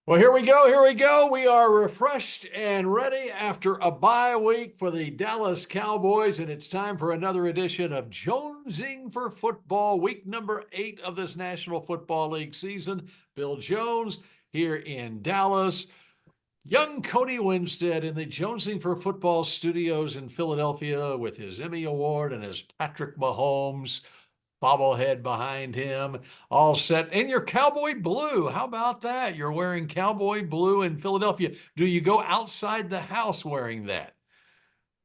Well, here we go. Here we go. We are refreshed and ready after a bye week for the Dallas Cowboys, and it's time for another edition of Jonesing for Football, week number 8 of this National Football League season. Bill Jones here in Dallas. Young Cody Winstead in the Jonesing for Football studios in Philadelphia with his Emmy Award and his Patrick Mahomes bobblehead behind him, all set in your cowboy blue. How about that? You're wearing cowboy blue in Philadelphia. Do you go outside the house wearing that?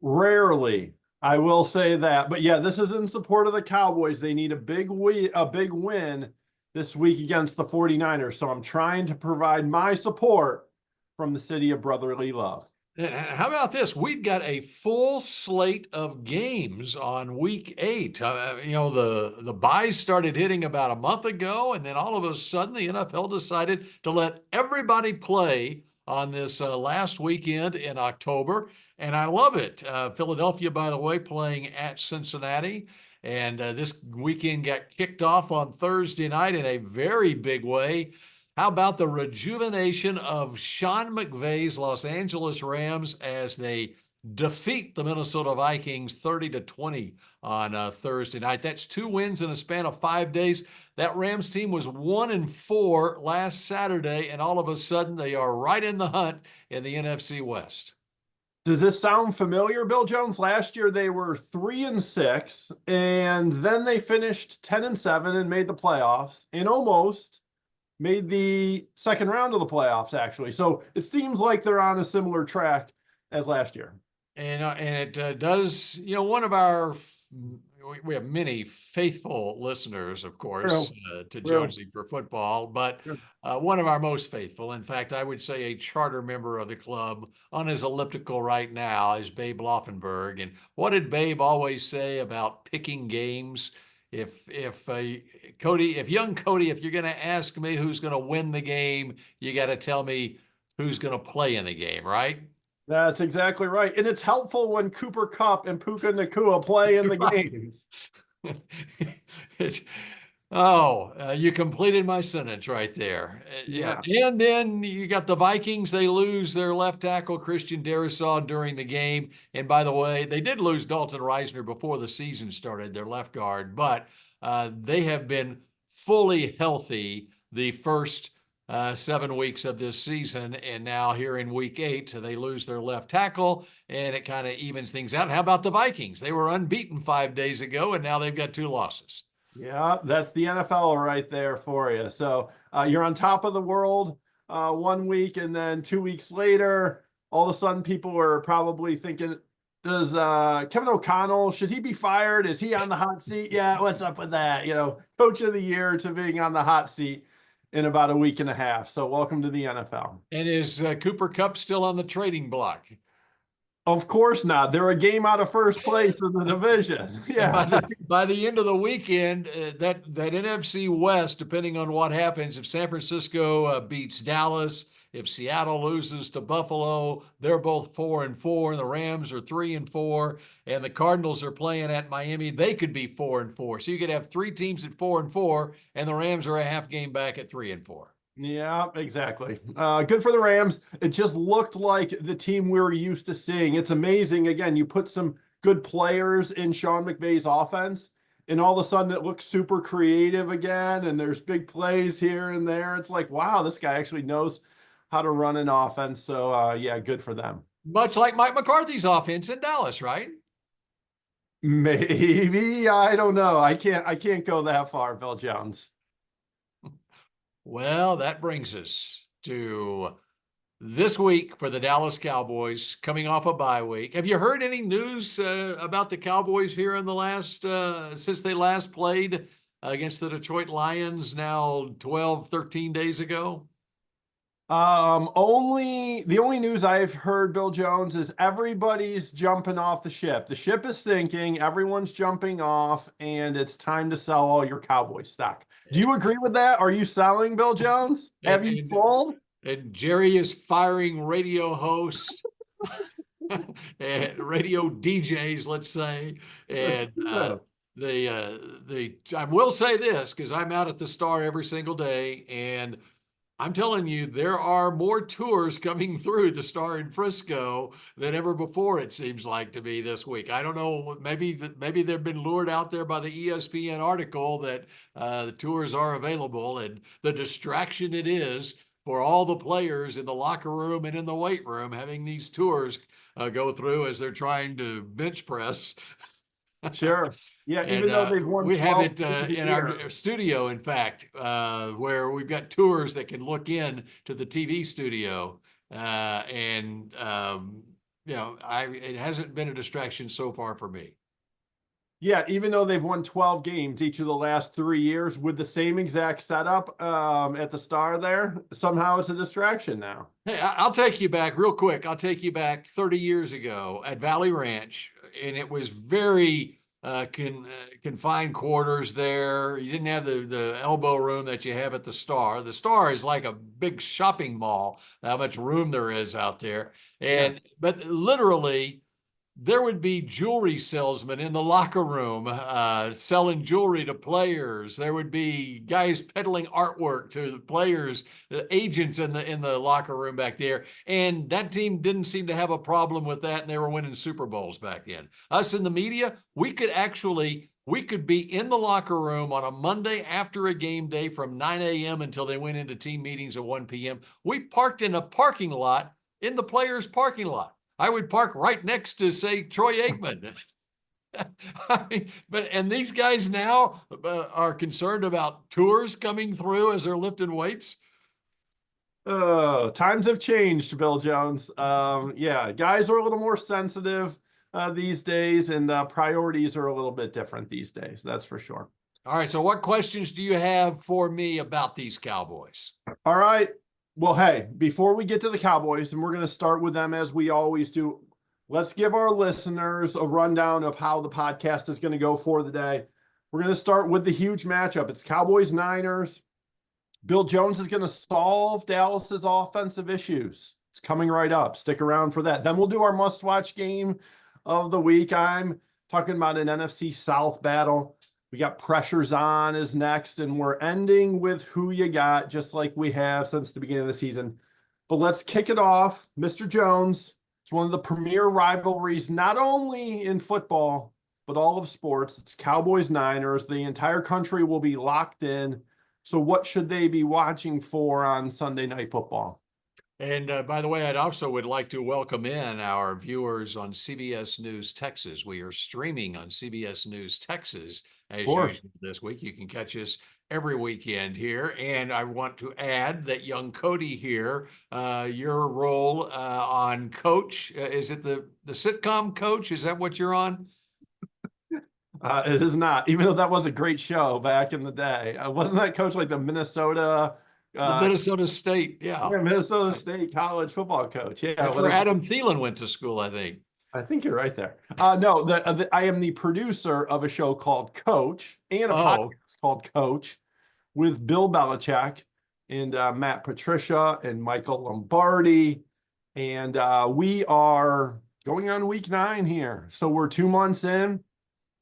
Rarely, I will say that. But yeah, this is in support of the Cowboys. They need a big win this week against the 49ers. So I'm trying to provide my support from the city of brotherly love. And how about this? We've got a full slate of games on week 8. The buys started hitting about a month ago, and then all of a sudden the NFL decided to let everybody play on this last weekend in October, and I love it. Philadelphia, by the way, playing at Cincinnati, and this weekend got kicked off on Thursday night in a very big way. How about the rejuvenation of Sean McVay's Los Angeles Rams as they defeat the Minnesota Vikings 30-20 on Thursday night? That's 2 wins in a span of 5 days. That Rams team was 1-4 last Saturday, and all of a sudden they are right in the hunt in the NFC West. Does this sound familiar, Bill Jones? Last year they were 3-6, and then they finished 10-7 and made the playoffs and almost made the second round of the playoffs, actually. So it seems like they're on a similar track as last year. And it does, one of our, we have many faithful listeners, of course, to Jonesing for Football, but one of our most faithful, in fact, I would say a charter member of the club on his elliptical right now is Babe Laufenberg. And what did Babe always say about picking games? If young Cody, if you're going to ask me who's going to win the game, you got to tell me who's going to play in the game, right? That's exactly right. And it's helpful when Cooper Kupp and Puka Nacua play in the games. You completed my sentence right there. Yeah. And then you got the Vikings. They lose their left tackle, Christian Darrisaw, during the game. And by the way, they did lose Dalton Reisner before the season started, their left guard, but they have been fully healthy the first 7 weeks of this season. And now here in week 8, they lose their left tackle, and it kind of evens things out. And how about the Vikings? They were unbeaten 5 days ago, and now they've got 2 losses. Yeah, that's the NFL right there for you. So you're on top of the world 1 week, and then 2 weeks later, all of a sudden people are probably thinking, does Kevin O'Connell, should he be fired? Is he on the hot seat? Yeah, what's up with that? Coach of the year to being on the hot seat in about a week and a half. So welcome to the NFL. And is Cooper Kupp still on the trading block? Of course not. They're a game out of first place in the division. Yeah. By the end of the weekend, that NFC West, depending on what happens, if San Francisco beats Dallas, if Seattle loses to Buffalo, they're both 4-4, and the Rams are 3-4, and the Cardinals are playing at Miami. They could be 4-4. So you could have 3 teams at 4-4, and the Rams are a half game back at 3-4. Yeah, exactly. Good for the Rams. It just looked like the team we were used to seeing. It's amazing. Again, you put some good players in Sean McVay's offense, and all of a sudden it looks super creative again, and there's big plays here and there. It's like, wow, this guy actually knows how to run an offense. So, yeah, good for them. Much like Mike McCarthy's offense in Dallas, right? Maybe. I don't know. I can't go that far, Bill Jones. Well, that brings us to this week for the Dallas Cowboys, coming off a bye week. Have you heard any news about the Cowboys here in the last, since they last played against the Detroit Lions now 12, 13 days ago? The only news I've heard, Bill Jones, is everybody's jumping off the ship. The ship is sinking, everyone's jumping off, and it's time to sell all your Cowboy stock. Do you agree with that? Are you selling, Bill Jones? Have you sold? And Jerry is firing radio hosts and radio DJs, let's say. And I will say this, because I'm out at the Star every single day, and I'm telling you, there are more tours coming through the Star in Frisco than ever before, it seems like to me this week. I don't know, maybe they've been lured out there by the ESPN article that the tours are available, and the distraction it is for all the players in the locker room and in the weight room having these tours go through as they're trying to bench press. Sure. Yeah, And even though they've won we have 12 it games a in year. our studio, in fact, where we've got tours that can look in to the TV studio. And it hasn't been a distraction so far for me. Yeah, even though they've won 12 games each of the last 3 years with the same exact setup at the Star there, somehow it's a distraction now. Hey, I'll take you back real quick. I'll take you back 30 years ago at Valley Ranch, and it was very confined quarters there. You didn't have the elbow room that you have at the Star. The Star is like a big shopping mall, how much room there is out there. Yeah. But literally, there would be jewelry salesmen in the locker room selling jewelry to players. There would be guys peddling artwork to the players, the agents in the locker room back there. And that team didn't seem to have a problem with that, and they were winning Super Bowls back then. Us in the media, we could be in the locker room on a Monday after a game day from 9 a.m. until they went into team meetings at 1 p.m. We parked in a parking lot in the players' parking lot. I would park right next to, say, Troy Aikman. And these guys now are concerned about tours coming through as they're lifting weights. Oh, times have changed, Bill Jones. Yeah, guys are a little more sensitive these days, and priorities are a little bit different these days. That's for sure. All right. So what questions do you have for me about these Cowboys? All right. Well, hey, before we get to the Cowboys, and we're going to start with them as we always do, let's give our listeners a rundown of how the podcast is going to go for the day. We're going to start with the huge matchup. It's Cowboys-Niners. Bill Jones is going to solve Dallas's offensive issues. It's coming right up. Stick around for that. Then we'll do our must-watch game of the week. I'm talking about an NFC South battle. We got Pressures On is next, and we're ending with Who You Got, just like we have since the beginning of the season. But let's kick it off. Mr. Jones, it's one of the premier rivalries, not only in football, but all of sports. It's Cowboys-Niners. The entire country will be locked in. So what should they be watching for on Sunday Night Football? And by the way, I'd also would like to welcome in our viewers on CBS News Texas. We are streaming on CBS News Texas as usual this week. You can catch us every weekend here. And I want to add that young Cody here, your role on Coach, is it the sitcom Coach? Is that what you're on? It is not, even though that was a great show back in the day. Wasn't that Coach like the Minnesota? The Minnesota State, yeah. Minnesota State college football coach. Yeah, that's where Adam Thielen went to school, I think. I think you're right there. No, I am the producer of a show called Coach and a podcast called Coach with Bill Belichick and Matt Patricia and Michael Lombardi. And we are going on week 9 here. So we're 2 months in.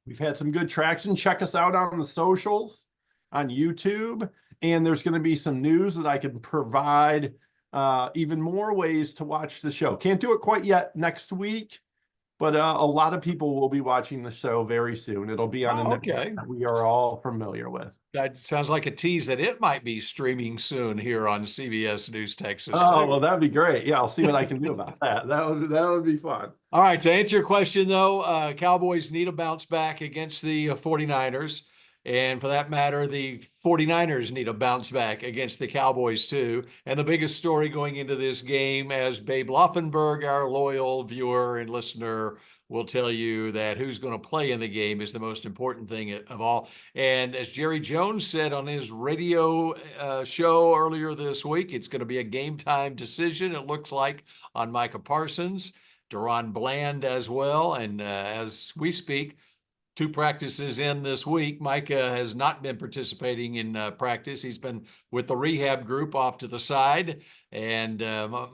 We've had some good traction. Check us out on the socials, on YouTube. And there's going to be some news that I can provide even more ways to watch the show. Can't do it quite yet next week, but a lot of people will be watching the show very soon. It'll be on a network that we are all familiar with. That sounds like a tease that it might be streaming soon here on CBS News Texas. Oh, well, that'd be great. Yeah, I'll see what I can do about that. That would be fun. All right, to answer your question, though, Cowboys need a bounce back against the 49ers. And for that matter, the 49ers need a bounce back against the Cowboys, too. And the biggest story going into this game, as Babe Loffenberg, our loyal viewer and listener, will tell you, that who's going to play in the game is the most important thing of all. And as Jerry Jones said on his radio show earlier this week, it's going to be a game time decision, it looks like, on Micah Parsons, Deron Bland as well. And as we speak, 2 practices in this week. Micah has not been participating in practice. He's been with the rehab group off to the side. And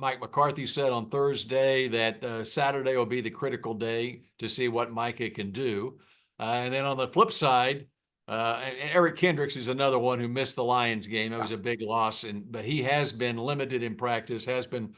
Mike McCarthy said on Thursday that Saturday will be the critical day to see what Micah can do. And then on the flip side, And Eric Kendricks is another one who missed the Lions game. It was a big loss, but he has been limited in practice, has been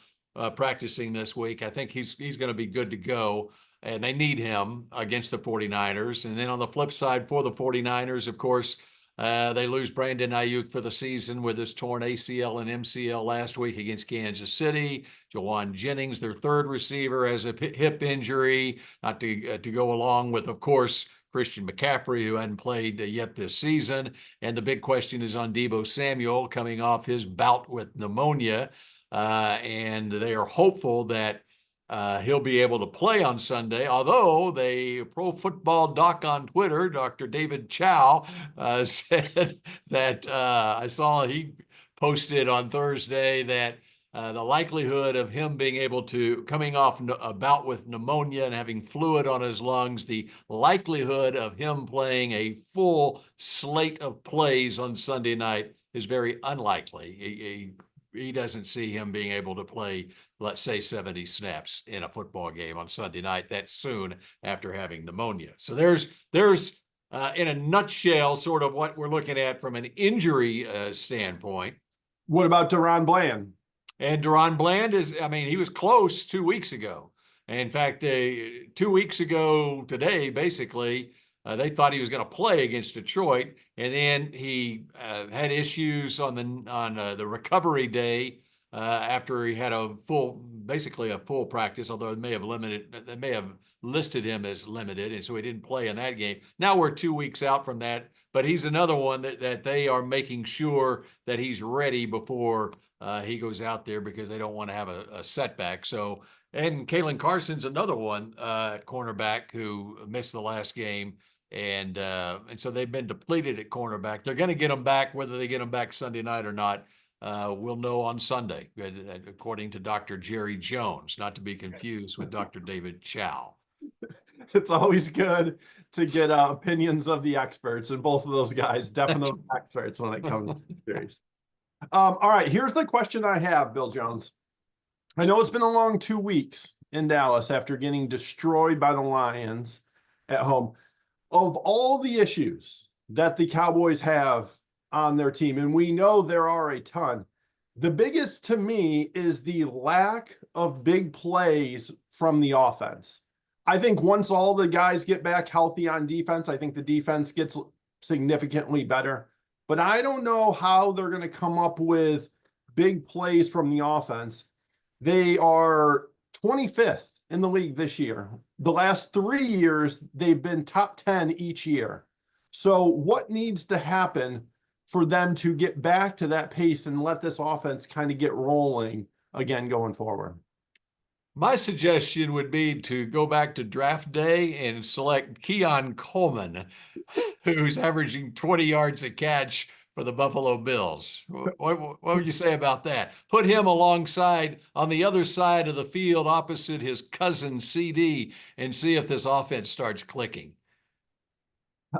practicing this week. I think he's going to be good to go, and they need him against the 49ers. And then on the flip side for the 49ers, of course, they lose Brandon Ayuk for the season with his torn ACL and MCL last week against Kansas City. Jawan Jennings, their third receiver, has a hip injury, not to go along with, of course, Christian McCaffrey, who hadn't played yet this season. And the big question is on Deebo Samuel coming off his bout with pneumonia. And they are hopeful that he'll be able to play on Sunday, although the Pro Football Doc on Twitter, Dr. David Chow, said that I saw he posted on Thursday that the likelihood of him being able to, coming off a bout with pneumonia and having fluid on his lungs, the likelihood of him playing a full slate of plays on Sunday night is very unlikely. He doesn't see him being able to play, let's say, 70 snaps in a football game on Sunday night that soon after having pneumonia. So there's in a nutshell, sort of what we're looking at from an injury standpoint. What about DaRon Bland? And DaRon Bland he was close 2 weeks ago. In fact, 2 weeks ago today, basically, they thought he was going to play against Detroit, and then he had issues on the recovery day after he had basically a full practice, although they may have listed him as limited, and so he didn't play in that game. Now we're 2 weeks out from that, but he's another one that they are making sure that he's ready before he goes out there, because they don't want to have a setback. So, and Kalen Carson's another one at cornerback who missed the last game. And so they've been depleted at cornerback. They're going to get them back. Whether they get them back Sunday night or not, we'll know on Sunday, according to Dr. Jerry Jones, not to be confused with Dr. David Chow. It's always good to get opinions of the experts, and both of those guys definitely experts when it comes to series. All right, here's the question I have, Bill Jones. I know it's been a long 2 weeks in Dallas after getting destroyed by the Lions at home. Of all the issues that the Cowboys have on their team, and we know there are a ton, the biggest to me is the lack of big plays from the offense. I think once all the guys get back healthy on defense, I think the defense gets significantly better. But I don't know how they're going to come up with big plays from the offense. They are 25th in the league this year. The last 3 years, they've been top 10 each year. So what needs to happen for them to get back to that pace and let this offense kind of get rolling again going forward? My suggestion would be to go back to draft day and select Keon Coleman, who's averaging 20 yards a catch for the Buffalo Bills. What would you say about that? Put him alongside on the other side of the field opposite his cousin CD and see if this offense starts clicking.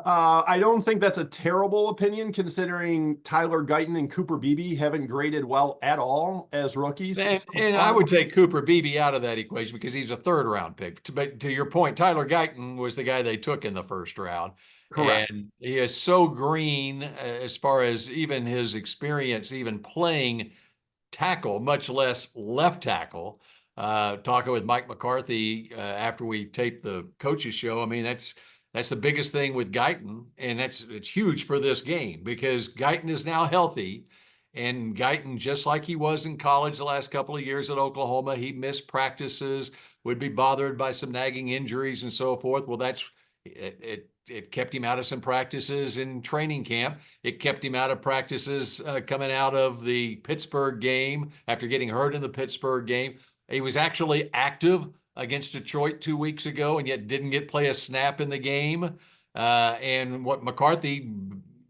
I don't think that's a terrible opinion, considering Tyler Guyton and Cooper Beebe haven't graded well at all as rookies. And I would take Cooper Beebe out of that equation because he's a third-round pick. But to your point, Tyler Guyton was the guy they took in the first round. Correct. And he is so green as far as even his experience, even playing tackle, much less left tackle. Talking with Mike McCarthy after we taped the coaches show, I mean, that's the biggest thing with Guyton, and it's huge for this game because Guyton is now healthy, and Guyton, just like he was in college the last couple of years at Oklahoma, he missed practices, would be bothered by some nagging injuries and so forth. Well, it kept him out of some practices in training camp. It kept him out of practices coming out of the Pittsburgh game after getting hurt in the Pittsburgh game. He was actually active against Detroit 2 weeks ago, and yet didn't play a snap in the game. And what McCarthy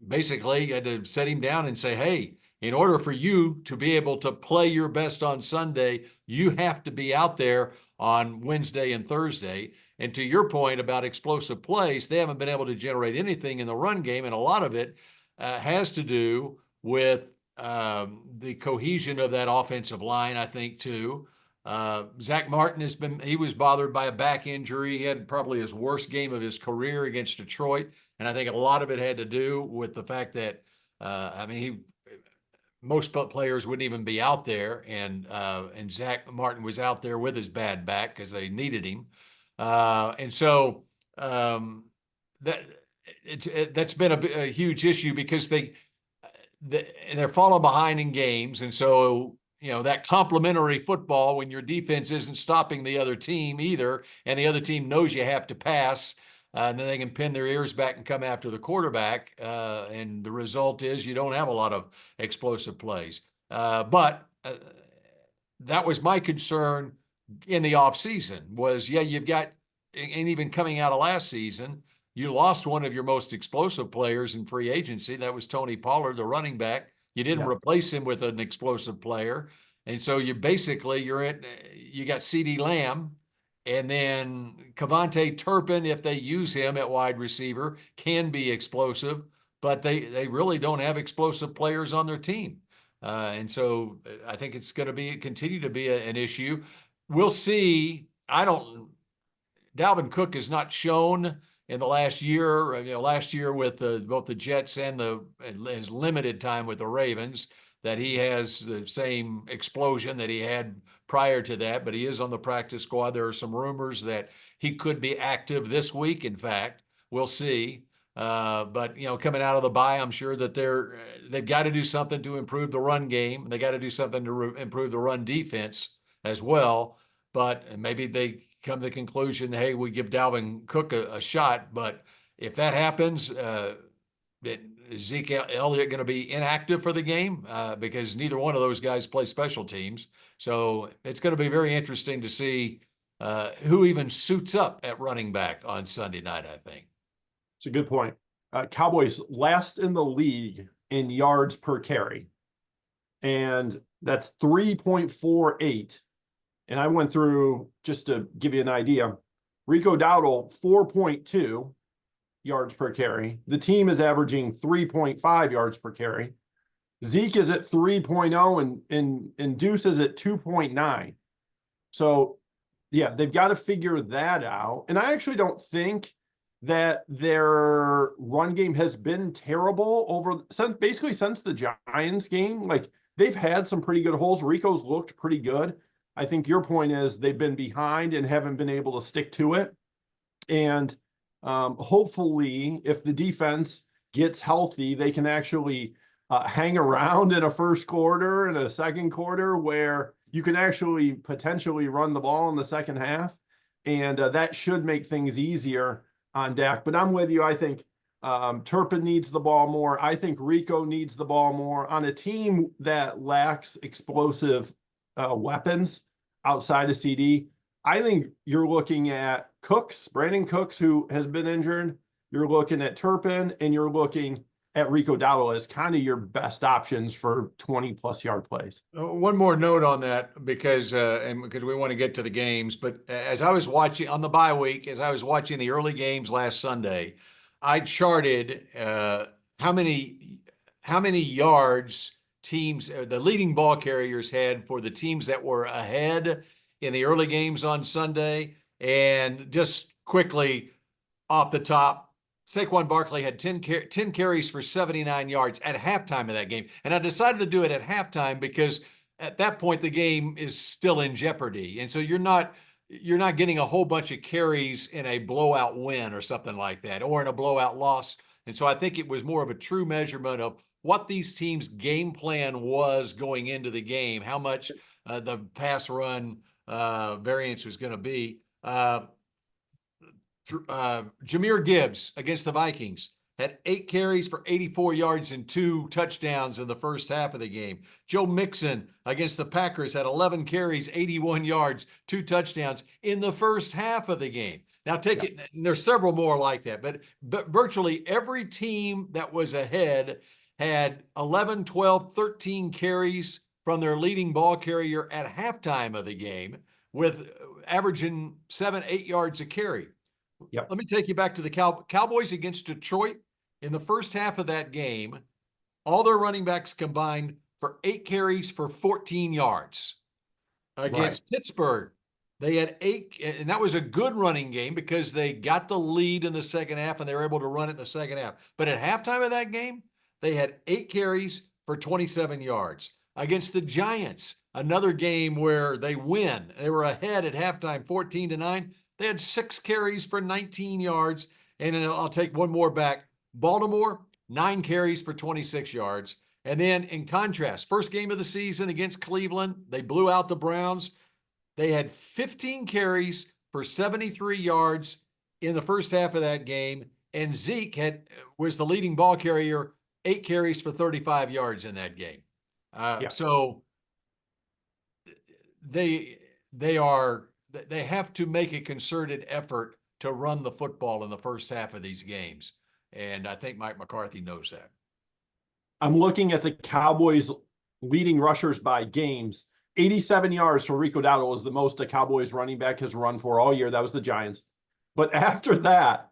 basically had to set him down and say, hey, in order for you to be able to play your best on Sunday, you have to be out there on Wednesday and Thursday. And to your point about explosive plays, they haven't been able to generate anything in the run game, and a lot of it has to do with the cohesion of that offensive line, I think, too. Zach Martin he was bothered by a back injury. He had probably his worst game of his career against Detroit. And I think a lot of it had to do with the fact that, most players wouldn't even be out there, and Zach Martin was out there with his bad back because they needed him, and so that that's been a huge issue because they're falling behind in games, and so that complementary football when your defense isn't stopping the other team either, and the other team knows you have to pass. And then they can pin their ears back and come after the quarterback. And the result is you don't have a lot of explosive plays. But that was my concern in the offseason was, you've got, and even coming out of last season, you lost one of your most explosive players in free agency. That was Tony Pollard, the running back. You didn't replace him with an explosive player. And so you got CeeDee Lamb, and then Cavante Turpin, if they use him at wide receiver, can be explosive, but they really don't have explosive players on their team. And so I think it's going to continue to be an issue. We'll see. Dalvin Cook has not shown in the last year, last year with both the Jets and his limited time with the Ravens, that he has the same explosion that he had prior to that, but he is on the practice squad. There are some rumors that he could be active this week. In fact, we'll see. But coming out of the bye, I'm sure that they've got to do something to improve the run game. They got to do something to improve the run defense as well. But maybe they come to the conclusion, hey, we give Dalvin Cook a shot. But if that happens, is Zeke Elliott going to be inactive for the game? Because neither one of those guys play special teams. So it's going to be very interesting to see who even suits up at running back on Sunday night, I think. It's a good point. Cowboys last in the league in yards per carry. And that's 3.48. And I went through, just to give you an idea, Rico Dowdle, 4.2 yards per carry. The team is averaging 3.5 yards per carry. Zeke is at 3.0 and Deuce is at 2.9. So, yeah, they've got to figure that out. And I actually don't think that their run game has been terrible since the Giants game. Like, they've had some pretty good holes. Rico's looked pretty good. I think your point is they've been behind and haven't been able to stick to it. And hopefully, if the defense gets healthy, they can actually hang around in a first quarter and a second quarter where you can actually potentially run the ball in the second half. And that should make things easier on Dak. But I'm with you. I think Turpin needs the ball more. I think Rico needs the ball more on a team that lacks explosive weapons outside of CD. I think you're looking at Brandon Cooks, who has been injured. You're looking at Turpin, and you're looking at Rico Dowdle as kind of your best options for 20-plus yard plays. One more note on that, because we want to get to the games. But as I was watching on the bye week, as I was watching the early games last Sunday, I charted how many yards teams, the leading ball carriers, had for the teams that were ahead in the early games on Sunday. And just quickly off the top, Saquon Barkley had 10 carries for 79 yards at halftime of that game. And I decided to do it at halftime because at that point the game is still in jeopardy. And so you're not getting a whole bunch of carries in a blowout win or something like that, or in a blowout loss. And so I think it was more of a true measurement of what these teams' game plan was going into the game, how much the pass run variance was going to be. Jahmyr Gibbs against the Vikings had 8 carries for 84 yards and 2 touchdowns in the first half of the game. Joe Mixon against the Packers had 11 carries, 81 yards, 2 touchdowns in the first half of the game. Now and there's several more like that, but virtually every team that was ahead had 11, 12, 13 carries from their leading ball carrier at halftime of the game, with averaging 7, 8 yards a carry. Yep. Let me take you back to the Cowboys against Detroit. In the first half of that game, all their running backs combined for 8 carries for 14 yards. Against Pittsburgh, They had 8, and that was a good running game because they got the lead in the second half and they were able to run it in the second half. But at halftime of that game, they had 8 carries for 27 yards. Against the Giants, another game where they win. They were ahead at halftime 14-9. They had 6 carries for 19 yards. And then I'll take one more back. Baltimore, 9 carries for 26 yards. And then in contrast, first game of the season against Cleveland, they blew out the Browns. They had 15 carries for 73 yards in the first half of that game, and Zeke was the leading ball carrier, 8 carries for 35 yards in that game. So they have to make a concerted effort to run the football in the first half of these games, and I think Mike McCarthy knows that. I'm looking at the Cowboys leading rushers by games. 87 yards for Rico Dowdle is the most a Cowboys running back has run for all year. That was the Giants. But after that,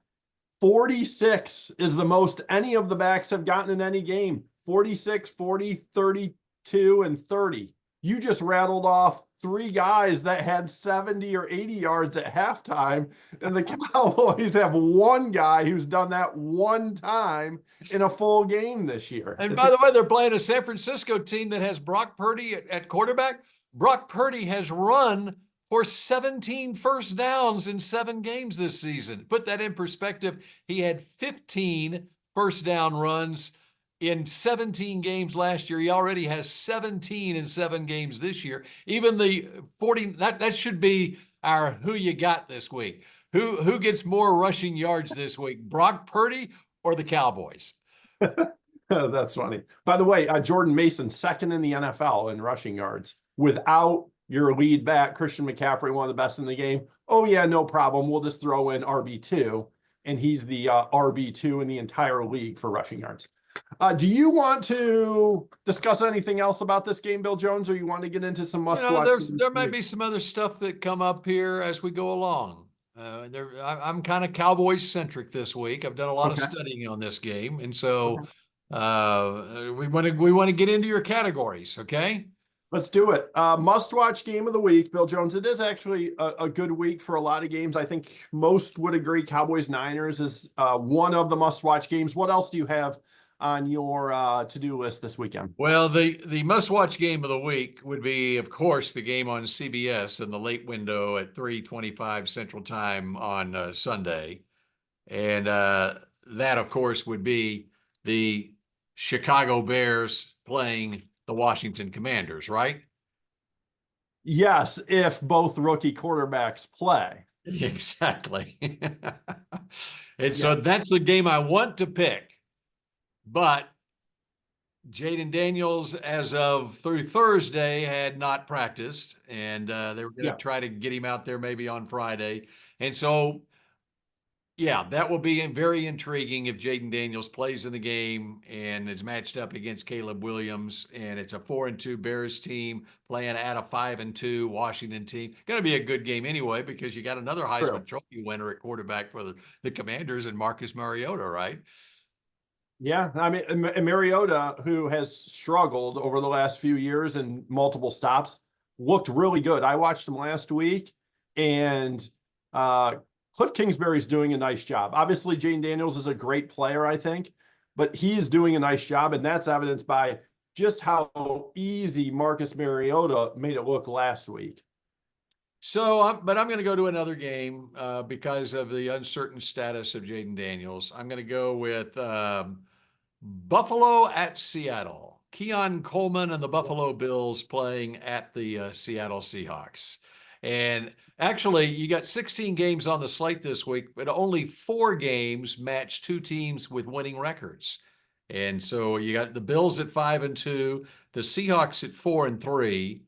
46 is the most any of the backs have gotten in any game. 46, 40, 32, and 30. You just rattled off 3 guys that had 70 or 80 yards at halftime, and the Cowboys have one guy who's done that one time in a full game this year. And by the way, they're playing a San Francisco team that has Brock Purdy at quarterback. Brock Purdy has run for 17 first downs in 7 games this season. Put that in perspective. He had 15 first down runs in 17 games last year. He already has 17 in 7 games this year. Even the 40, that should be our who you got this week. Who gets more rushing yards this week, Brock Purdy or the Cowboys? That's funny. By the way, Jordan Mason, second in the NFL in rushing yards without your lead back, Christian McCaffrey, one of the best in the game. Oh, yeah, no problem. We'll just throw in RB2, and he's the RB2 in the entire league for rushing yards. Do you want to discuss anything else about this game, Bill Jones, or you want to get into some must-watch? There might be some other stuff that come up here as we go along. I'm kind of Cowboys-centric this week. I've done a lot of studying on this game, and so we want to get into your categories, okay? Let's do it. Must-watch game of the week, Bill Jones. It is actually a good week for a lot of games. I think most would agree Cowboys-Niners is one of the must-watch games. What else do you have on your to-do list this weekend? Well, the must-watch game of the week would be, of course, the game on CBS in the late window at 3:25 Central Time on Sunday. And that, of course, would be the Chicago Bears playing the Washington Commanders, right? Yes, if both rookie quarterbacks play. Exactly. And so that's the game I want to pick. But Jaden Daniels, as of through Thursday, had not practiced, and they were going to try to get him out there maybe on Friday. And so, yeah, that will be very intriguing if Jaden Daniels plays in the game and is matched up against Caleb Williams, and it's a 4-2 Bears team playing at a 5-2 Washington team. Going to be a good game anyway because you got another Heisman Trophy winner at quarterback for the Commanders and Marcus Mariota, right? Yeah, I mean, Mariota, who has struggled over the last few years and multiple stops, looked really good. I watched him last week, and Cliff Kingsbury's doing a nice job. Obviously, Jaden Daniels is a great player, I think, but he is doing a nice job, and that's evidenced by just how easy Marcus Mariota made it look last week. So, but I'm going to go to another game because of the uncertain status of Jaden Daniels. I'm going to go with Buffalo at Seattle. Keon Coleman and the Buffalo Bills playing at the Seattle Seahawks. And actually, you got 16 games on the slate this week, but only 4 games match 2 teams with winning records. And so you got the Bills at 5-2, the Seahawks at 4-3.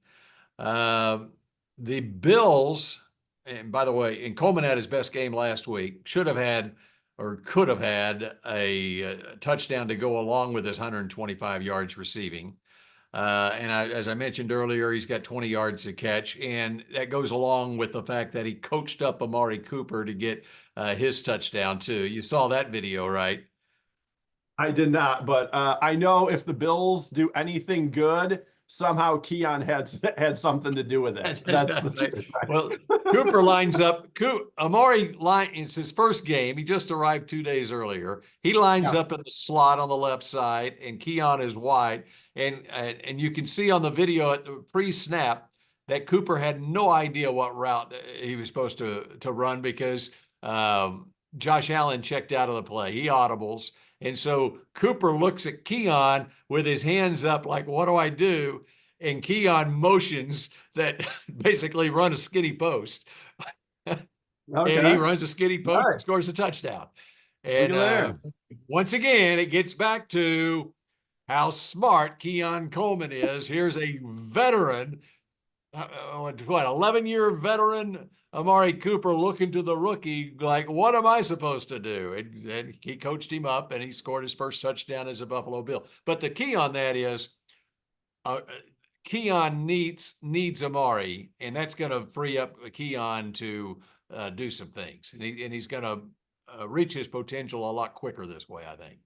The Bills, and by the way, and Coleman had his best game last week, should have had or could have had a touchdown to go along with his 125 yards receiving. As I mentioned earlier, he's got 20 yards to catch, and that goes along with the fact that he coached up Amari Cooper to get his touchdown too. You saw that video, right? I did not, but I know if the Bills do anything good, somehow Keon had something to do with it. That's the truth. Well, Cooper lines up. Amari it's his first game. He just arrived 2 days earlier. He lines up in the slot on the left side, and Keon is wide. And you can see on the video at the pre-snap that Cooper had no idea what route he was supposed to run because Josh Allen checked out of the play. He audibles. And so Cooper looks at Keon with his hands up like, what do I do? And Keon motions that basically run a skinny post. Okay. And he runs a skinny post and scores a touchdown. And once again, it gets back to how smart Keon Coleman is. Here's a veteran, 11-year veteran, Amari Cooper, looking to the rookie like, what am I supposed to do? And he coached him up, and he scored his first touchdown as a Buffalo Bill. But the key on that is Keon needs Amari, and that's going to free up Keon to do some things. And he's going to reach his potential a lot quicker this way, I think.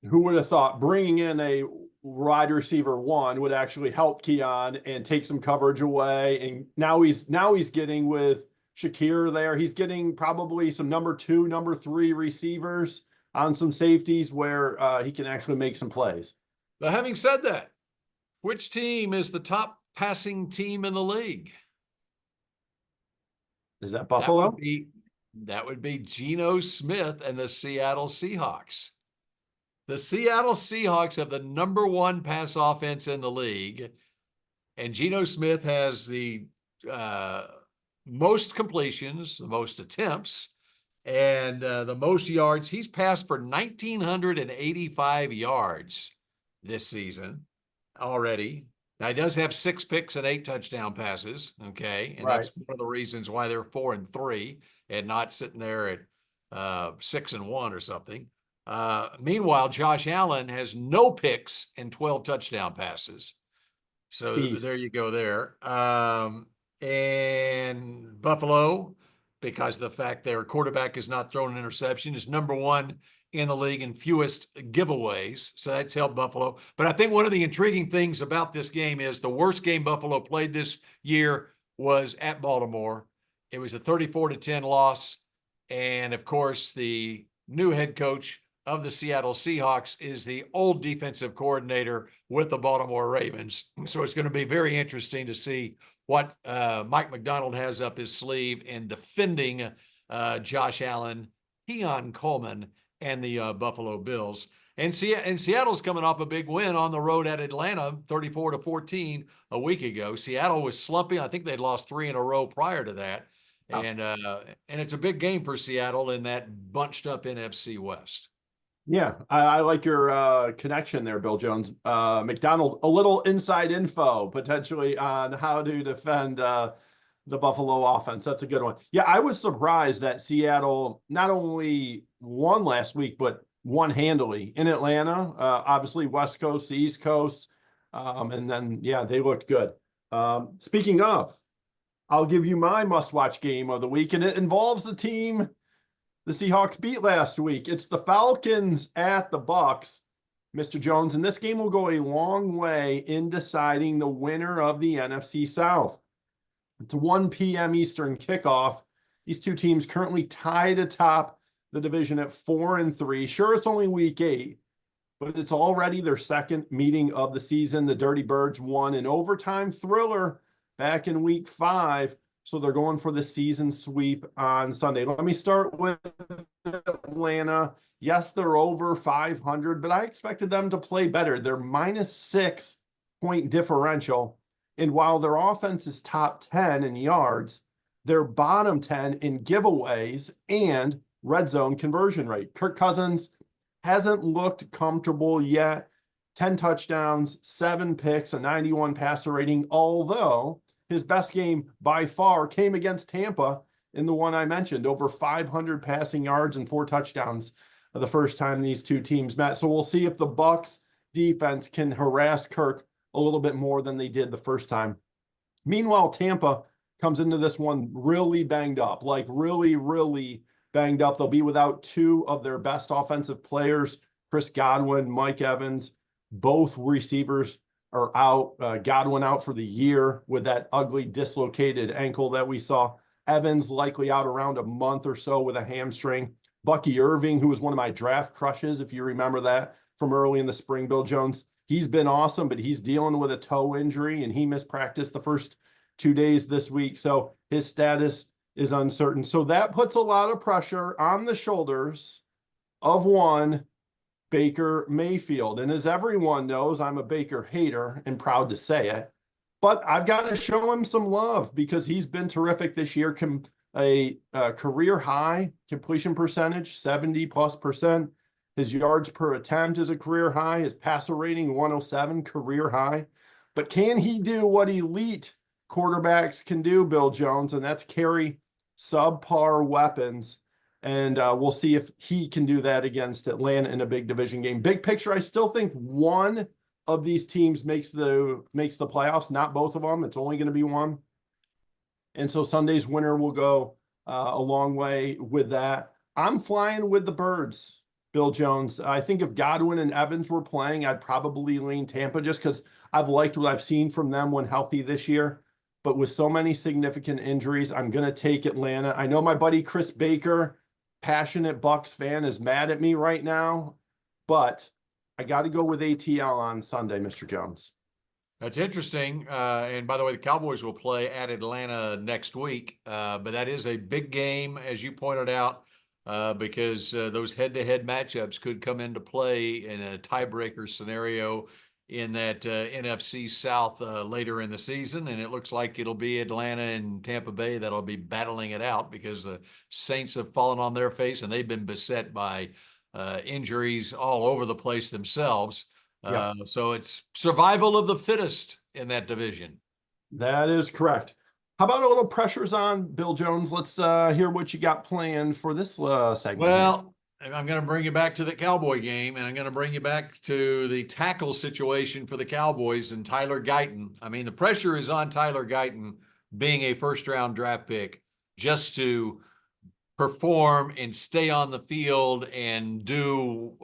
Who would have thought bringing in a wide receiver one would actually help Keon and take some coverage away? And now he's getting with Shakir there. He's getting probably some number 2, number 3 receivers on some safeties where he can actually make some plays. But having said that, which team is the top passing team in the league? Is that Buffalo? That would be Geno Smith and the Seattle Seahawks. The Seattle Seahawks have the number 1 pass offense in the league, and Geno Smith has the most completions, the most attempts, and the most yards. He's passed for 1,985 yards this season already. Now, he does have 6 picks and 8 touchdown passes, okay? And that's one of the reasons why they're 4-3 and not sitting there at 6-1 or something. Meanwhile, Josh Allen has no picks and 12 touchdown passes. So there you go there. And Buffalo, because of the fact their quarterback has not thrown an interception, is number 1 in the league in fewest giveaways. So that's helped Buffalo. But I think one of the intriguing things about this game is the worst game Buffalo played this year was at Baltimore. It was a 34-10 loss. And of course, the new head coach of the Seattle Seahawks is the old defensive coordinator with the Baltimore Ravens. So it's going to be very interesting to see what Mike McDonald has up his sleeve in defending Josh Allen, Keon Coleman, and the Buffalo Bills. And Seattle's coming off a big win on the road at Atlanta, 34-14 a week ago. Seattle was slumping. I think they'd lost 3 in a row prior to that. And it's a big game for Seattle in that bunched up NFC West. Yeah, I like your connection there, Bill Jones. McDonald, a little inside info potentially on how to defend the Buffalo offense. That's a good one. Yeah, I was surprised that Seattle not only won last week, but won handily in Atlanta. Obviously, West Coast, the East Coast. And then, yeah, they looked good. Speaking of, I'll give you my must-watch game of the week, and it involves the team the Seahawks beat last week. It's the Falcons at the Bucs, Mr. Jones, and this game will go a long way in deciding the winner of the NFC South. It's a 1 p.m. Eastern kickoff. These two teams currently tied atop the division at 4-3. Sure, it's only week 8, but it's already their second meeting of the season. The Dirty Birds won an overtime thriller back in week 5. So they're going for the season sweep on Sunday. Let me start with Atlanta. Yes, they're over 500, but I expected them to play better. They're -6 point differential. And while their offense is top 10 in yards, they're bottom 10 in giveaways and red zone conversion rate. Kirk Cousins hasn't looked comfortable yet. 10 touchdowns, 7 picks, a 91 passer rating, although his best game by far came against Tampa in the one I mentioned, over 500 passing yards and 4 touchdowns the first time these two teams met. So we'll see if the Bucs defense can harass Kirk a little bit more than they did the first time. Meanwhile, Tampa comes into this one really banged up, like really, really banged up. They'll be without 2 of their best offensive players, Chris Godwin, Mike Evans, both receivers are out. Godwin out for the year with that ugly dislocated ankle that we saw. Evans likely out around a month or so with a hamstring. Bucky Irving, who was one of my draft crushes, if you remember that from early in the spring, Bill Jones, he's been awesome, but he's dealing with a toe injury and he missed practice the first 2 days this week. So his status is uncertain. So that puts a lot of pressure on the shoulders of one Baker Mayfield. And as everyone knows, I'm a Baker hater and proud to say it, but I've got to show him some love because he's been terrific this year. A career high completion percentage, 70+%. His yards per attempt is a career high. His passer rating, 107, career high. But can he do what elite quarterbacks can do, Bill Jones? And that's carry subpar weapons. And we'll see if he can do that against Atlanta in a big division game. Big picture, I still think one of these teams makes the playoffs, not both of them. It's only going to be one. And so Sunday's winner will go a long way with that. I'm flying with the Birds, Bill Jones. I think if Godwin and Evans were playing, I'd probably lean Tampa just because I've liked what I've seen from them when healthy this year. But with so many significant injuries, I'm going to take Atlanta. I know my buddy Chris Baker, passionate Bucs fan, is mad at me right now, but I got to go with ATL on Sunday, Mr. Jones. That's interesting. And by the way, the Cowboys will play at Atlanta next week. But that is a big game, as you pointed out, because those head-to-head matchups could come into play in a tiebreaker scenario in that NFC South later in the season. And it looks like it'll be Atlanta and Tampa Bay that'll be battling it out because the Saints have fallen on their face and they've been beset by injuries all over the place themselves. So it's survival of the fittest in that division. That is correct. How about a little pressures on Bill Jones? Let's hear what you got planned for this segment. Well, I'm going to bring you back to the Cowboy game, and I'm going to bring you back to the tackle situation for the Cowboys and Tyler Guyton. I mean, the pressure is on Tyler Guyton being a first-round draft pick just to perform and stay on the field and do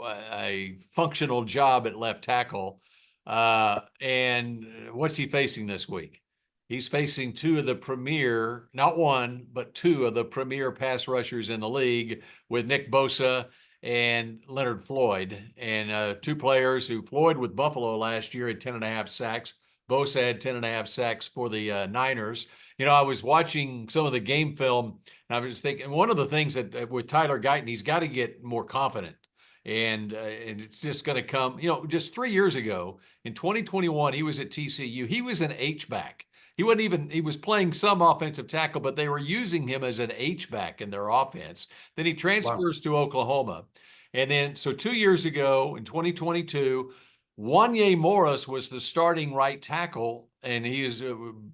a functional job at left tackle. And what's he facing this week? He's facing two of the premier, not one, but two of the premier pass rushers in the league with Nick Bosa and Leonard Floyd. And two players who Floyd with Buffalo last year had 10.5 sacks. Bosa had 10.5 sacks for the Niners. You know, I was watching some of the game film, and I was thinking one of the things that with Tyler Guyton, he's got to get more confident. And it's just going to come, you know, just 3 years ago in 2021, he was at TCU. He was an H-back. He was playing some offensive tackle, but they were using him as an H-back in their offense. Then he transfers to Oklahoma. And then, so 2 years ago in 2022, Wanye Morris was the starting right tackle, and he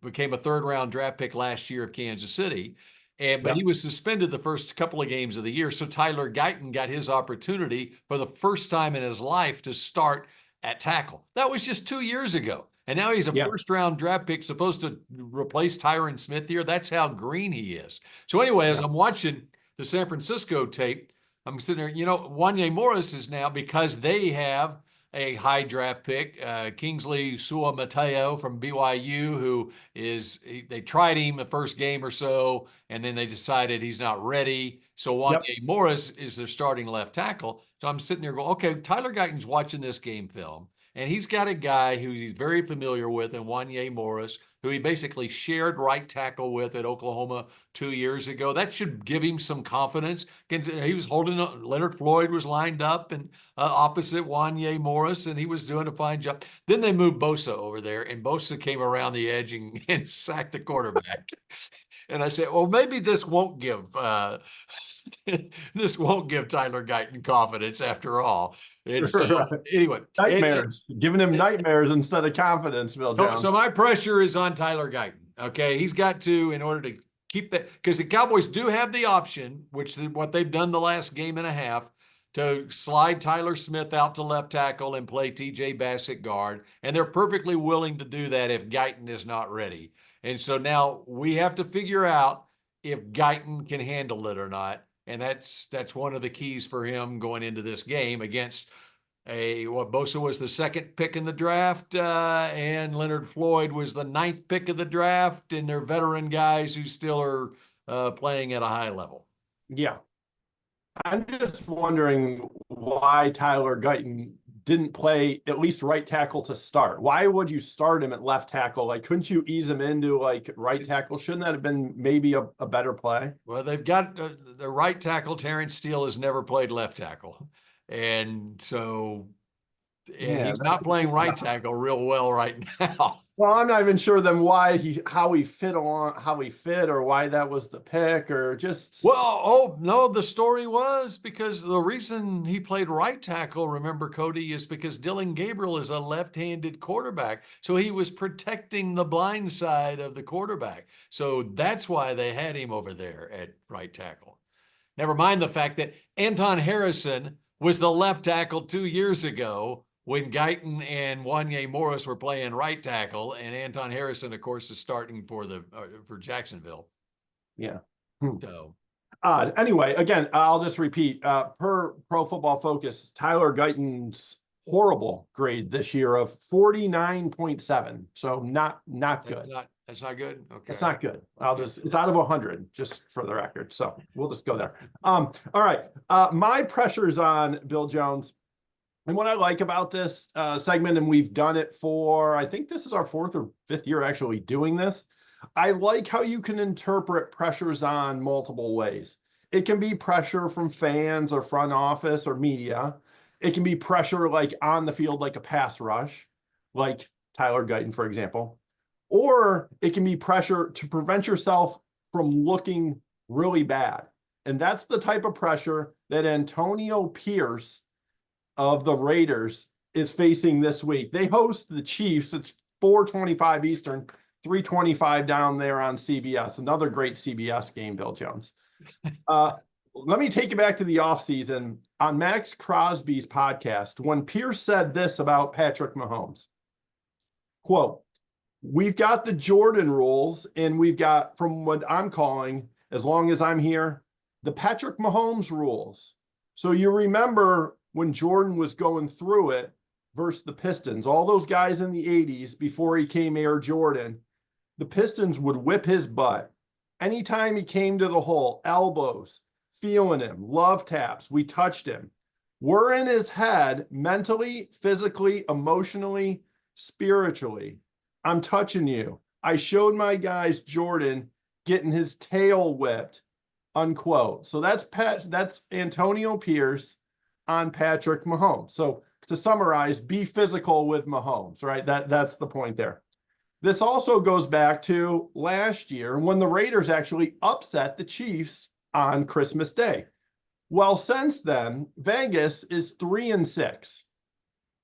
became a third-round draft pick last year of Kansas City. But he was suspended the first couple of games of the year. So Tyler Guyton got his opportunity for the first time in his life to start at tackle. That was just 2 years ago. And now he's a first-round draft pick supposed to replace Tyron Smith here. That's how green he is. So anyway, as I'm watching the San Francisco tape, I'm sitting there, you know, Wanye Morris is now, because they have a high draft pick, Kingsley Suamataio from BYU, who they tried him the first game or so, and then they decided he's not ready. So Wanye Morris is their starting left tackle. So I'm sitting there going, okay, Tyler Guyton's watching this game film, and he's got a guy who he's very familiar with in Wanye Morris, who he basically shared right tackle with at Oklahoma 2 years ago. That should give him some confidence. He was holding, Leonard Floyd was lined up and opposite Wanye Morris, and he was doing a fine job. Then they moved Bosa over there, and Bosa came around the edge and sacked the quarterback. And I said, well, maybe this won't give Tyler Guyton confidence after all. Anyway, nightmares, giving him nightmares instead of confidence, Bill Jones. So my pressure is on Tyler Guyton. Okay, he's got to, in order to keep that, because the Cowboys do have the option, which is what they've done the last game and a half, to slide Tyler Smith out to left tackle and play TJ Bassett guard, and they're perfectly willing to do that if Guyton is not ready. And so now we have to figure out if Guyton can handle it or not. And that's one of the keys for him going into this game against Bosa was the second pick in the draft, and Leonard Floyd was the ninth pick of the draft, and they're veteran guys who still are playing at a high level. Yeah. I'm just wondering why Tyler Guyton didn't play at least right tackle to start. Why would you start him at left tackle? Like, couldn't you ease him into like right tackle? Shouldn't that have been maybe a better play? Well, they've got the right tackle. Terrence Steele has never played left tackle. And so, and Yeah, he's not playing right tackle real well right now. well, I'm not even sure then how he fit or why that was the pick or just. Well, oh no, the story was because the reason he played right tackle, remember, Cody, is because Dylan Gabriel is a left-handed quarterback. So he was protecting the blind side of the quarterback. So that's why they had him over there at right tackle. Never mind the fact that Anton Harrison was the left tackle 2 years ago when Guyton and Wanye Morris were playing right tackle, and Anton Harrison, of course, is starting for Jacksonville. Yeah. So. Anyway, again, I'll just repeat, per Pro Football Focus, Tyler Guyton's horrible grade this year of 49.7. So not good. That's not good. Okay. It's not good. It's out of 100, just for the record. So we'll just go there. All right. My pressure's on Bill Jones. And what I like about this segment, and we've done it for, I think this is our 4th or 5th year actually doing this. I like how you can interpret pressures on multiple ways. It can be pressure from fans or front office or media. It can be pressure like on the field, like a pass rush, like Tyler Guyton, for example. Or it can be pressure to prevent yourself from looking really bad. And that's the type of pressure that Antonio Pierce of the Raiders is facing this week. They host the Chiefs. It's 4:25 Eastern. 3:25 down there on CBS. Another great CBS game, Bill Jones. Let me take you back to the offseason. On Max Crosby's podcast, when Pierce said this about Patrick Mahomes, quote, "We've got the Jordan rules, and we've got, from what I'm calling, as long as I'm here, the Patrick Mahomes rules." So you remember when Jordan was going through it versus the Pistons, all those guys in the 80s before he came Air Jordan, the Pistons would whip his butt. Anytime he came to the hole, elbows, feeling him, love taps, we touched him. We're in his head mentally, physically, emotionally, spiritually. I'm touching you. I showed my guys Jordan getting his tail whipped, unquote. So that's Antonio Pierce on Patrick Mahomes. So to summarize, be physical with Mahomes, right? That's the point there. This also goes back to last year when the Raiders actually upset the Chiefs on Christmas Day. Well, since then, Vegas is 3-6.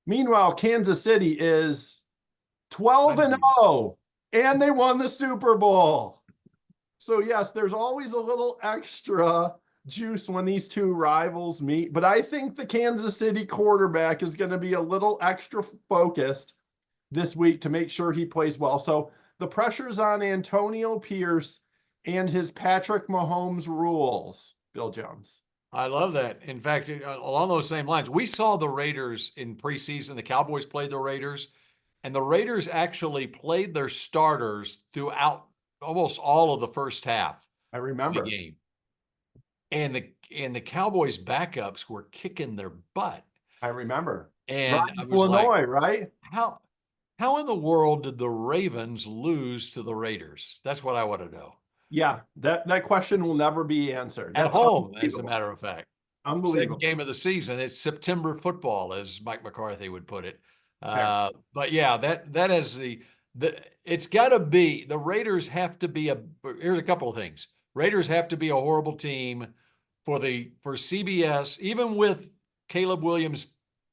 Meanwhile, Kansas City is 12-0, and they won the Super Bowl. So yes, there's always a little extra juice when these two rivals meet, but I think the Kansas City quarterback is going to be a little extra focused this week to make sure he plays well. So the pressure's on Antonio Pierce and his Patrick Mahomes rules, Bill Jones. I love that. In fact, along those same lines, we saw the Raiders in preseason. The Cowboys played the Raiders, and the Raiders actually played their starters throughout almost all of the first half. I remember the game. And the Cowboys backups were kicking their butt. I remember. And I was Illinois, like, right? How in the world did the Ravens lose to the Raiders? That's what I want to know. Yeah, that question will never be answered. At home, as a matter of fact. Unbelievable. Second game of the season. It's September football, as Mike McCarthy would put it. But yeah, that is it's got to be, the Raiders have to be here's a couple of things. Raiders have to be a horrible team for CBS, even with Caleb Williams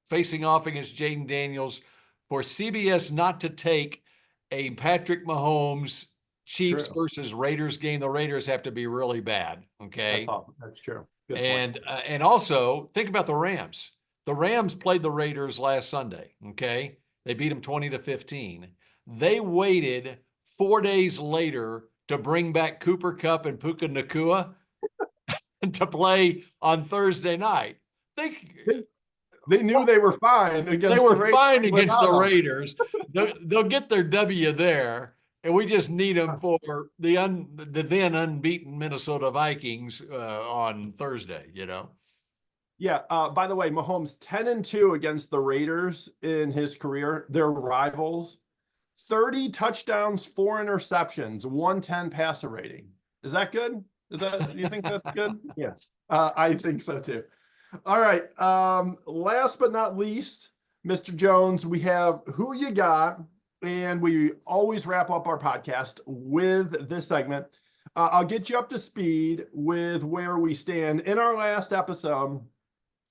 facing off against Jaden Daniels, for CBS not to take a Patrick Mahomes Chiefs versus Raiders game. The Raiders have to be really bad. Okay. That's true. Good point. And also think about the Rams. The Rams played the Raiders last Sunday. Okay. They beat them 20-15. They waited 4 days later to bring back Cooper Kupp and Puka Nacua to play on Thursday night. They knew they were fine against They were the Raiders fine against the without him. Raiders. They'll get their W there, and we just need them for the then unbeaten Minnesota Vikings on Thursday. Yeah. By the way, Mahomes 10-2 against the Raiders in his career. They're rivals. 30 touchdowns, 4 interceptions, 110 passer rating. Is that good? You think that's good? Yeah. I think so too. All right. Last but not least, Mr. Jones, we have Who You Got, and we always wrap up our podcast with this segment. I'll get you up to speed with where we stand. In our last episode,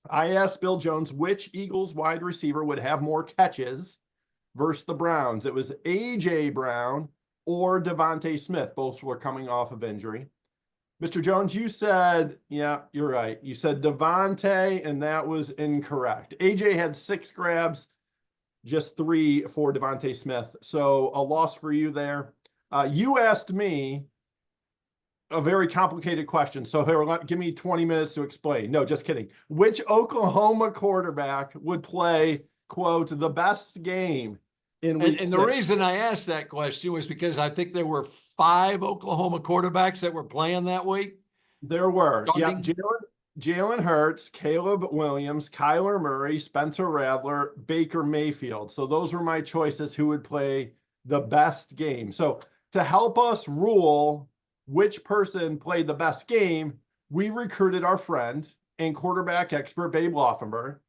I asked Bill Jones which Eagles wide receiver would have more catches versus the Browns. It was A.J. Brown or Devontae Smith. Both were coming off of injury. Mr. Jones, you said, yeah, you're right. You said Devontae, and that was incorrect. A.J. had 6 grabs, just 3 for Devontae Smith. So a loss for you there. You asked me a very complicated question. So here, give me 20 minutes to explain. No, just kidding. Which Oklahoma quarterback would play, quote, the best game in week 6? And the reason I asked that question was because I think there were 5 Oklahoma quarterbacks that were playing that week. There were. Starting. Yeah, Jalen Hurts, Caleb Williams, Kyler Murray, Spencer Rattler, Baker Mayfield. So those were my choices who would play the best game. So to help us rule which person played the best game, we recruited our friend and quarterback expert, Babe Laufenberg,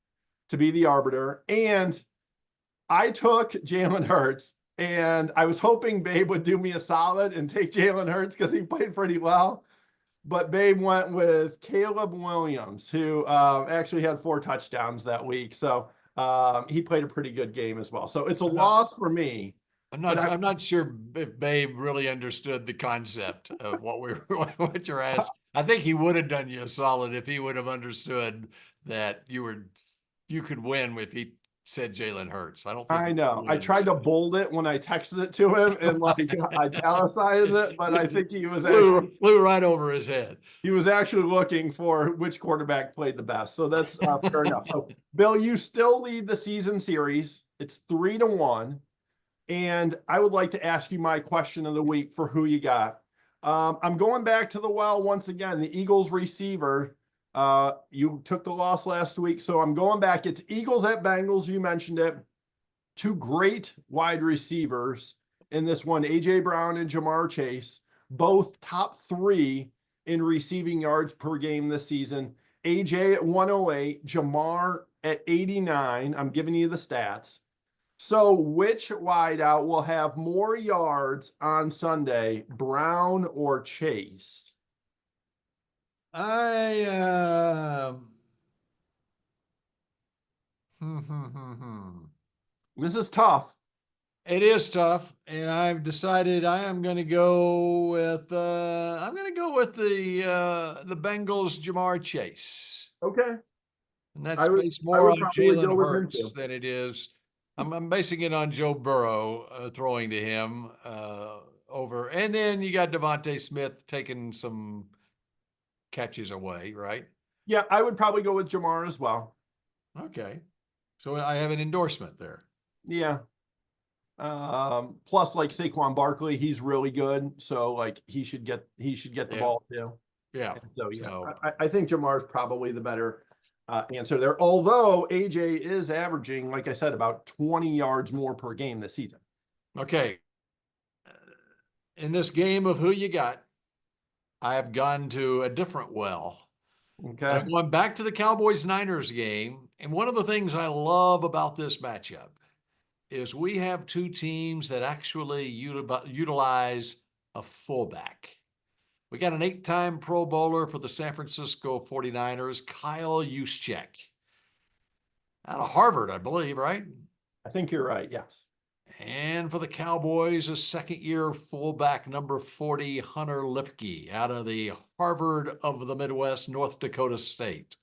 to be the arbiter. And I took Jalen Hurts, and I was hoping Babe would do me a solid and take Jalen Hurts because he played pretty well. But Babe went with Caleb Williams, who actually had 4 touchdowns that week. So he played a pretty good game as well. So it's a loss for me. I'm not sure if Babe really understood the concept of what you're asking. I think he would have done you a solid if he would have understood that you could win if he said Jalen Hurts. I don't think I know. I tried to bold it when I texted it to him and italicize it, but I think he was flew right over his head. He was actually looking for which quarterback played the best. So that's fair enough. So Bill, you still lead the season series. It's 3-1. And I would like to ask you my question of the week for Who You Got. I'm going back to the well once again. The Eagles receiver. You took the loss last week, so I'm going back. It's Eagles at Bengals. You mentioned it. 2 great wide receivers in this one, A.J. Brown and Jamar Chase, both top 3 in receiving yards per game this season. A.J. at 108, Jamar at 89. I'm giving you the stats. So which wideout will have more yards on Sunday, Brown or Chase? This is tough. It is tough, and I've decided I am going to go with the Bengals, Jamar Chase. Okay. And that's based more on Jalen Hurts than it is. Hmm. I'm basing it on Joe Burrow throwing to him over, and then you got Devontae Smith taking some catches away, right? Yeah, I would probably go with Jamar as well. Okay, so I have an endorsement there. Yeah. Plus, like Saquon Barkley, he's really good, so like he should get the ball too. Yeah. And so yeah, I think Jamar's probably the better answer there. Although AJ is averaging, like I said, about 20 yards more per game this season. Okay. In this game of Who You Got, I have gone to a different well. Okay. I'm going back to the Cowboys-Niners game, and one of the things I love about this matchup is we have 2 teams that actually utilize a fullback. We got an 8-time Pro Bowler for the San Francisco 49ers, Kyle Juszczyk. Out of Harvard, I believe, right? I think you're right, yes. And for the Cowboys, a second-year fullback, number 40, Hunter Luepke, out of the Harvard of the Midwest, North Dakota State.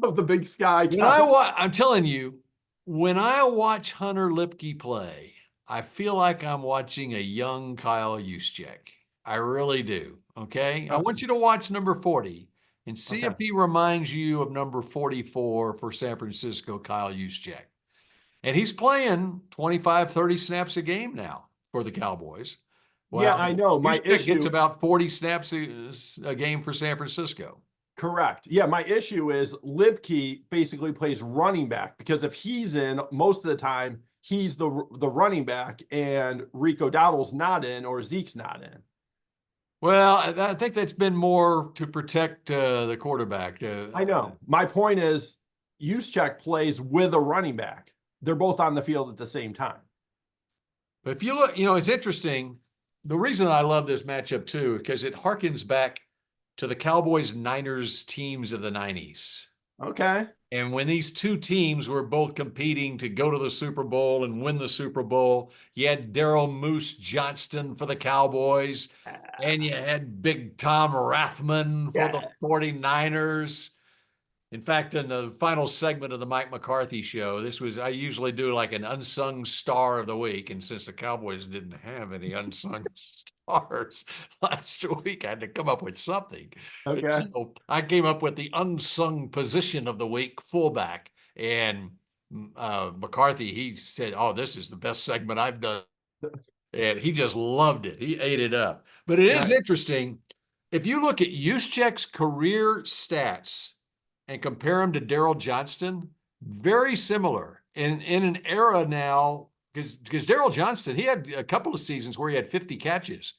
Of the Big Sky. I'm telling you, when I watch Hunter Luepke play, I feel like I'm watching a young Kyle Juszczyk. I really do. Okay. I want you to watch number 40 and see Okay. if he reminds you of number 44 for San Francisco, Kyle Juszczyk. And he's playing 25, 30 snaps a game now for the Cowboys. Yeah, Well, I know. My Juszczyk gets issue, about 40 snaps a game for San Francisco. correct. Yeah, my issue is Luepke basically plays running back, because if he's in most of the time, he's the running back, and Rico Dowdle's not in, or Zeke's not in. Well, I think that's been more to protect the quarterback. I know. My point is, Juszczyk plays with a running back. They're both on the field at the same time. But if you look, it's interesting. The reason I love this matchup too, because it harkens back to the Cowboys-Niners teams of the 90s. Okay. And when these two teams were both competing to go to the Super Bowl and win the Super Bowl, you had Daryl Moose Johnston for the Cowboys, and you had Big Tom Rathman for the 49ers. In fact, in the final segment of the Mike McCarthy show, I usually do like an unsung star of the week. And since the Cowboys didn't have any unsung stars last week, I had to come up with something. Okay. So I came up with the unsung position of the week, fullback. And McCarthy, he said, "Oh, this is the best segment I've done." And he just loved it. He ate it up. But it is interesting. If you look at Juszczyk's career stats and compare him to Daryl Johnston, very similar in an era now, because Daryl Johnston, he had a couple of seasons where he had 50 catches,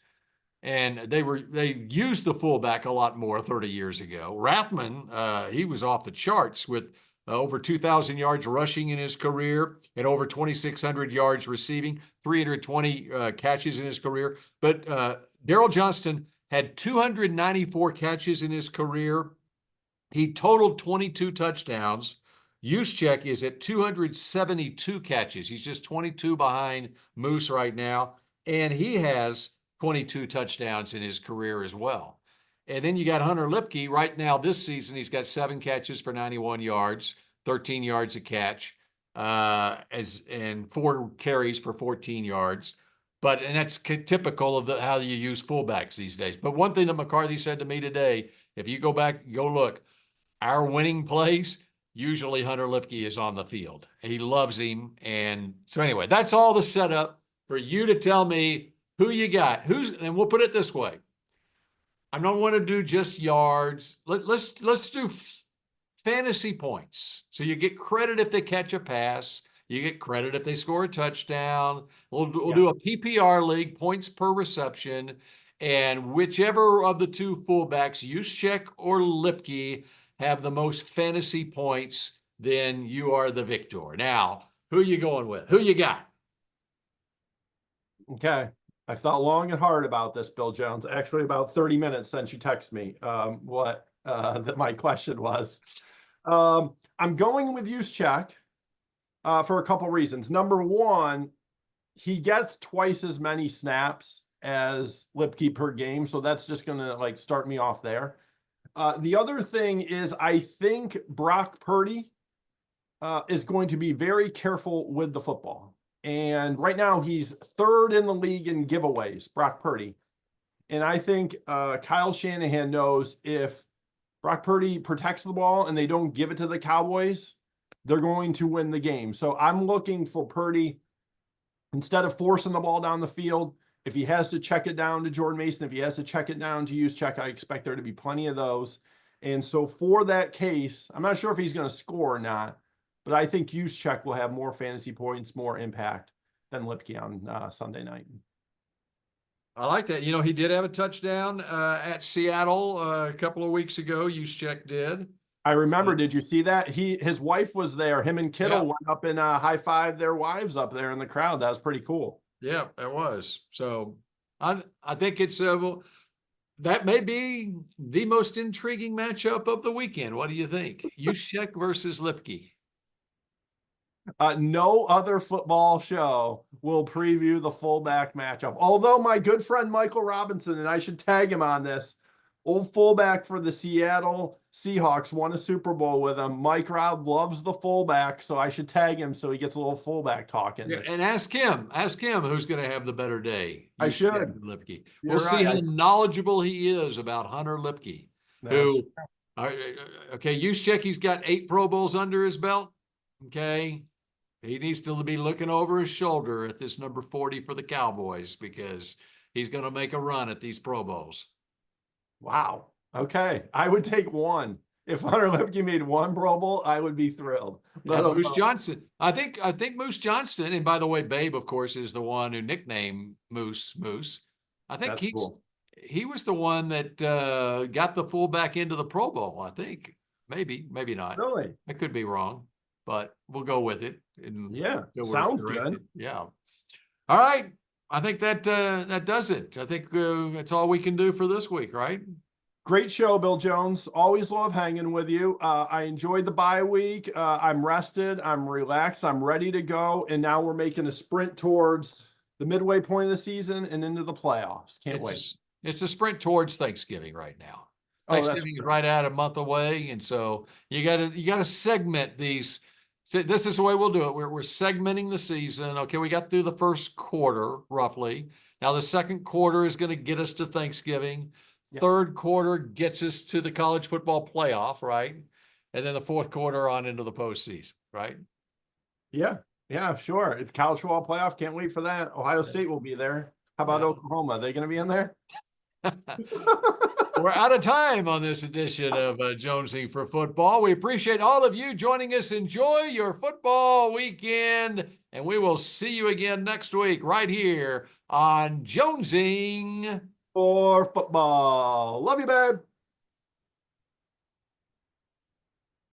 and they used the fullback a lot more 30 years ago. Rathman, he was off the charts with over 2,000 yards rushing in his career and over 2,600 yards receiving, 320 catches in his career. But Daryl Johnston had 294 catches in his career. He totaled 22 touchdowns. Juszczyk is at 272 catches. He's just 22 behind Moose right now, and he has 22 touchdowns in his career as well. And then you got Hunter Luepke right now this season. He's got 7 catches for 91 yards, 13 yards a catch, and 4 carries for 14 yards. And that's typical of how you use fullbacks these days. But one thing that McCarthy said to me today, if you go back, go look, our winning plays, usually Hunter Luepke is on the field. He loves him. And so anyway, that's all the setup for you to tell me who you got. And we'll put it this way. I don't want to do just yards. Let's do fantasy points. So you get credit if they catch a pass. You get credit if they score a touchdown. We'll do a PPR league, points per reception. And whichever of the two fullbacks, Juszczyk or Luepke, have the most fantasy points, then you are the victor. Now, who are you going with? Who you got? Okay. I've thought long and hard about this, Bill Jones. Actually, about 30 minutes since you texted me what my question was. I'm going with Juszczyk for a couple reasons. Number one, he gets twice as many snaps as Luepke per game, so that's just going to start me off there. The other thing is, I think Brock Purdy is going to be very careful with the football. And right now he's 3rd in the league in giveaways, Brock Purdy. And I think Kyle Shanahan knows if Brock Purdy protects the ball and they don't give it to the Cowboys, they're going to win the game. So I'm looking for Purdy, instead of forcing the ball down the field, if he has to check it down to Jordan Mason, if he has to check it down to Juszczyk, I expect there to be plenty of those. And so for that case, I'm not sure if he's going to score or not, but I think Juszczyk will have more fantasy points, more impact than Luepke on Sunday night. I like that. He did have a touchdown at Seattle a couple of weeks ago. Juszczyk did. I remember. Did you see that? His wife was there. Him and Kittle went up and high-fived their wives up there in the crowd. That was pretty cool. Yeah, it was. So I think it's that may be the most intriguing matchup of the weekend. What do you think? Juszczyk versus Luepke. No other football show will preview the fullback matchup. Although my good friend Michael Robinson, and I should tag him on this, old fullback for the Seattle Seahawks, won a Super Bowl with him. Mike Robb loves the fullback, so I should tag him so he gets a little fullback talk in this. And ask him who's going to have the better day. I should. Luepke. We'll see how knowledgeable he is about Hunter Luepke, who All right, okay, Juszczyk, he's got 8 Pro Bowls under his belt. Okay. He needs to be looking over his shoulder at this number 40 for the Cowboys because he's going to make a run at these Pro Bowls. Wow. Okay. I would take one. If Hunter Luepke made one Pro Bowl, I would be thrilled. Yeah, Moose Johnson. I think Moose Johnston, and by the way, Babe, of course, is the one who nicknamed Moose. I think That's cool. he was the one that got the fullback into the Pro Bowl. I think maybe not. Really? I could be wrong, but we'll go with it. Yeah, sounds good. Yeah. All right. I think that does it. I think that's all we can do for this week, right? Great show, Bill Jones. Always love hanging with you. I enjoyed the bye week. I'm rested. I'm relaxed. I'm ready to go. And now we're making a sprint towards the midway point of the season and into the playoffs. Can't wait. It's a sprint towards Thanksgiving right now. Oh, Thanksgiving is right out a month away, and so you gotta segment these. So this is the way we'll do it. We're segmenting the season. Okay, we got through the first quarter roughly. Now the second quarter is going to get us to Thanksgiving. Yep. Third quarter gets us to the college football playoff, right? And then the fourth quarter on into the postseason, right? Yeah, sure. It's college football playoff. Can't wait for that. Ohio State will be there. How about Oklahoma? Are they going to be in there? We're out of time on this edition of Jonesing for Football. We appreciate all of you joining us. Enjoy your football weekend, and we will see you again next week right here on Jonesing for Football. Love you, babe.